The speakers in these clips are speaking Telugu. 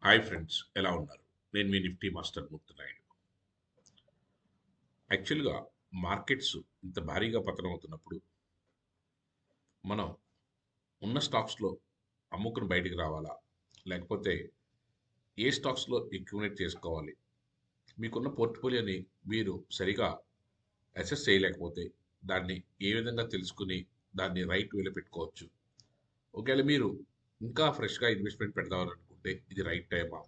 హాయ్ ఫ్రెండ్స్, ఎలా ఉన్నారు? నేను మీ నిఫ్టీ మాస్టర్ మూర్తినాయుడు. యాక్చువల్గా మార్కెట్స్ ఇంత భారీగా పతనమవుతున్నప్పుడు మనం ఉన్న స్టాక్స్లో అమ్ముకుని బయటికి రావాలా? లేకపోతే ఏ స్టాక్స్లో అక్యుములేట్ చేసుకోవాలి? మీకున్న పోర్ట్ఫోలియోని మీరు సరిగా అసెస్ చేయలేకపోతే దాన్ని ఏ విధంగా తెలుసుకుని దాన్ని రైట్ వేలో పెట్టుకోవచ్చు? ఒకవేళ మీరు ఇంకా ఫ్రెష్గా ఇన్వెస్ట్మెంట్ పెడదామనుకుంటే ఇది రైట్ టైమా?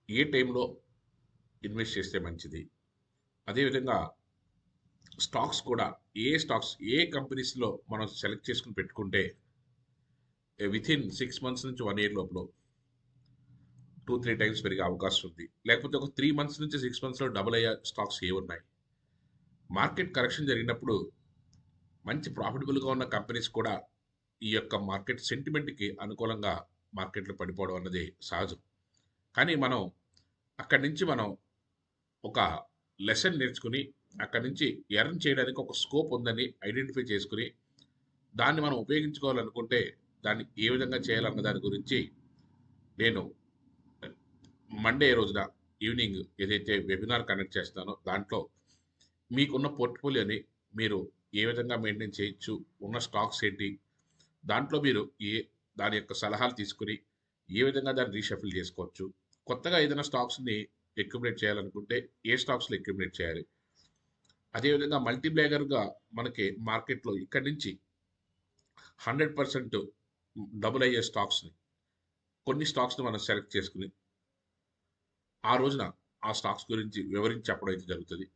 ఏ టైంలో ఇన్వెస్ట్ చేస్తే మంచిది? అదేవిధంగా స్టాక్స్ కూడా ఏ కంపెనీస్లో మనం సెలెక్ట్ చేసుకుని పెట్టుకుంటే విత్ ఇన్ 6 మంత్స్ నుంచి 1 ఇయర్ లోపల 2-3 టైమ్స్ పెరిగే అవకాశం ఉంది. లేకపోతే ఒక 3 మంత్స్ నుంచి 6 మంత్స్లో డబుల్ అయ్యే స్టాక్స్ ఏ ఉన్నాయి? మార్కెట్ కరెక్షన్ జరిగినప్పుడు మంచి ప్రాఫిటబుల్గా ఉన్న కంపెనీస్ కూడా ఈ యొక్క మార్కెట్ సెంటిమెంట్కి అనుకూలంగా మార్కెట్లో పడిపోవడం అన్నది సహజం. కానీ మనం అక్కడి నుంచి ఒక లెసన్ నేర్చుకుని అక్కడి నుంచి ఎర్న్ చేయడానికి ఒక స్కోప్ ఉందని ఐడెంటిఫై చేసుకుని దాన్ని మనం ఉపయోగించుకోవాలనుకుంటే దాన్ని ఏ విధంగా చేయాలన్న దాని గురించి నేను మండే రోజున ఈవినింగ్ ఏదైతే వెబినార్ కండక్ట్ చేస్తానో దాంట్లో మీకున్న పోర్ట్ఫోలియోని మీరు ఏ విధంగా మెయింటైన్ చేయొచ్చు, ఉన్న స్టాక్స్ ఏంటి, దాంట్లో మీరు దాని యొక్క సలహాలు తీసుకుని ఏ విధంగా దాన్ని రీషఫిల్ చేసుకోవచ్చు, కొత్తగా ఏదైనా స్టాక్స్ని అక్యుములేట్ చేయాలనుకుంటే ఏ స్టాక్స్లో అక్యుములేట్ చేయాలి, అదేవిధంగా మల్టీప్లేయర్గా మనకి మార్కెట్లో ఇక్కడి నుంచి 100% డబుల్ అయ్యే స్టాక్స్ని కొన్ని స్టాక్స్ని మనం సెలెక్ట్ చేసుకుని ఆ రోజున ఆ స్టాక్స్ గురించి వివరించి చెప్పడం అయితే జరుగుతుంది.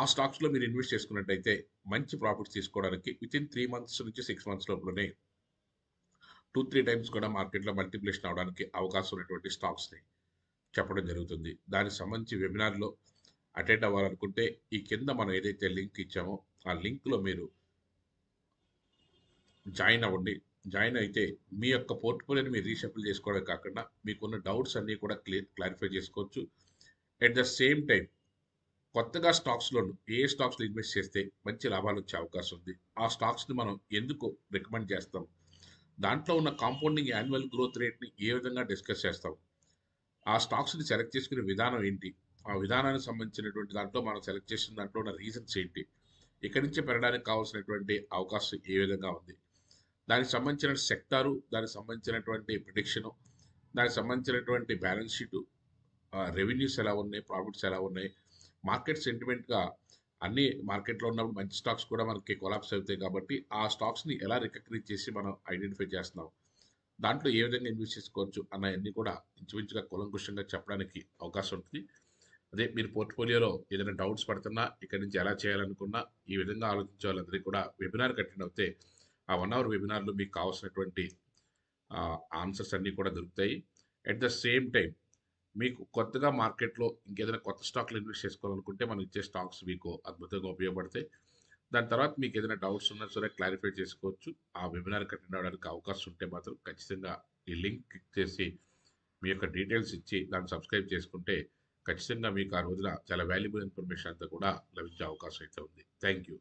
ఆ స్టాక్స్లో మీరు ఇన్వెస్ట్ చేసుకున్నట్టయితే మంచి ప్రాఫిట్స్ తీసుకోవడానికి విత్ ఇన్ 3 మంత్స్ నుంచి 6 మంత్స్ లోపలనే 2-3 టైమ్స్ కూడా మార్కెట్లో మల్టిప్లికేషన్ అవడానికి అవకాశం ఉన్నటువంటి స్టాక్స్ని చెప్పడం జరుగుతుంది. దానికి సంబంధించి వెబినార్లో అటెండ్ అవ్వాలనుకుంటే ఈ కింద మనం ఏదైతే లింక్ ఇచ్చామో ఆ లింక్లో మీరు జాయిన్ అవ్వండి. జాయిన్ అయితే మీ యొక్క పోర్ట్ఫోలియోని మీరు రీషఫిల్ చేసుకోవడం కాకుండా మీకున్న డౌట్స్ అన్నీ కూడా క్లారిఫై చేసుకోవచ్చు. ఎట్ ద సేమ్ టైం కొత్తగా ఏ స్టాక్స్లో ఇన్వెస్ట్ చేస్తే మంచి లాభాలు వచ్చే అవకాశం ఉంది, ఆ స్టాక్స్ని మనం ఎందుకు రికమెండ్ చేస్తాం, దాంట్లో ఉన్న కాంపౌండింగ్ యాన్యువల్ గ్రోత్ రేట్ని ఏ విధంగా డిస్కస్ చేస్తాం, ఆ స్టాక్స్ని సెలెక్ట్ చేసుకునే విధానం ఏంటి, ఆ విధానానికి సంబంధించినటువంటి దాంట్లో మనం సెలెక్ట్ చేసిన దాంట్లో ఉన్న రీజన్స్ ఏంటి, ఇక్కడి నుంచి పెరగడానికి కావాల్సినటువంటి అవకాశం ఏ విధంగా ఉంది, దానికి సంబంధించిన సెక్టారు, దానికి సంబంధించినటువంటి ప్రిడిక్షను, దానికి సంబంధించినటువంటి బ్యాలెన్స్ షీటు, రెవెన్యూస్ ఎలా ఉన్నాయి, ప్రాఫిట్స్ ఎలా ఉన్నాయి, మార్కెట్ సెంటిమెంట్గా అన్ని మార్కెట్లో ఉన్నప్పుడు మంచి స్టాక్స్ కూడా మనకి కొలాప్స్ అవుతాయి కాబట్టి ఆ స్టాక్స్ని ఎలా రికగ్నైజ్ చేసి మనం ఐడెంటిఫై చేస్తున్నాం, దాంట్లో ఏ విధంగా ఇన్వెస్ట్ చేసుకోవచ్చు అన్నవన్నీ కూడా ఇంచుమించుగా కూలంకుషంగా చెప్పడానికి అవకాశం ఉంటుంది. అదే మీరు పోర్ట్ఫోలియోలో ఏదైనా డౌట్స్ పడుతున్నా ఇక్కడి నుంచి ఎలా చేయాలనుకున్నా ఈ విధంగా ఆలోచించే వాళ్ళందరికీ కూడా వెబినార్ అటెండ్ అవుతే ఆ 1 అవర్ వెబినార్లో మీకు కావాల్సినటువంటి ఆన్సర్స్ అన్నీ కూడా దొరుకుతాయి. ఎట్ ద సేమ్ టైం మీకు కొత్తగా మార్కెట్లో ఇంకేదైనా కొత్త స్టాక్లు ఇన్వెస్ట్ చేసుకోవాలనుకుంటే మనం ఇచ్చే స్టాక్స్ మీకు అద్భుతంగా ఉపయోగపడతాయి. దాని తర్వాత మీకు ఏదైనా డౌట్స్ ఉన్నా సరే క్లారిఫై చేసుకోవచ్చు. ఆ వెబినార్కి అటెండ్ అవ్వడానికి అవకాశం ఉంటే మాత్రం ఖచ్చితంగా ఈ లింక్ క్లిక్ చేసి మీ యొక్క డీటెయిల్స్ ఇచ్చి దాన్ని సబ్స్క్రైబ్ చేసుకుంటే ఖచ్చితంగా మీకు ఆ రోజున చాలా వాల్యుబుల్ ఇన్ఫర్మేషన్ అంతా కూడా లభించే అవకాశం అయితే ఉంది. Thank you.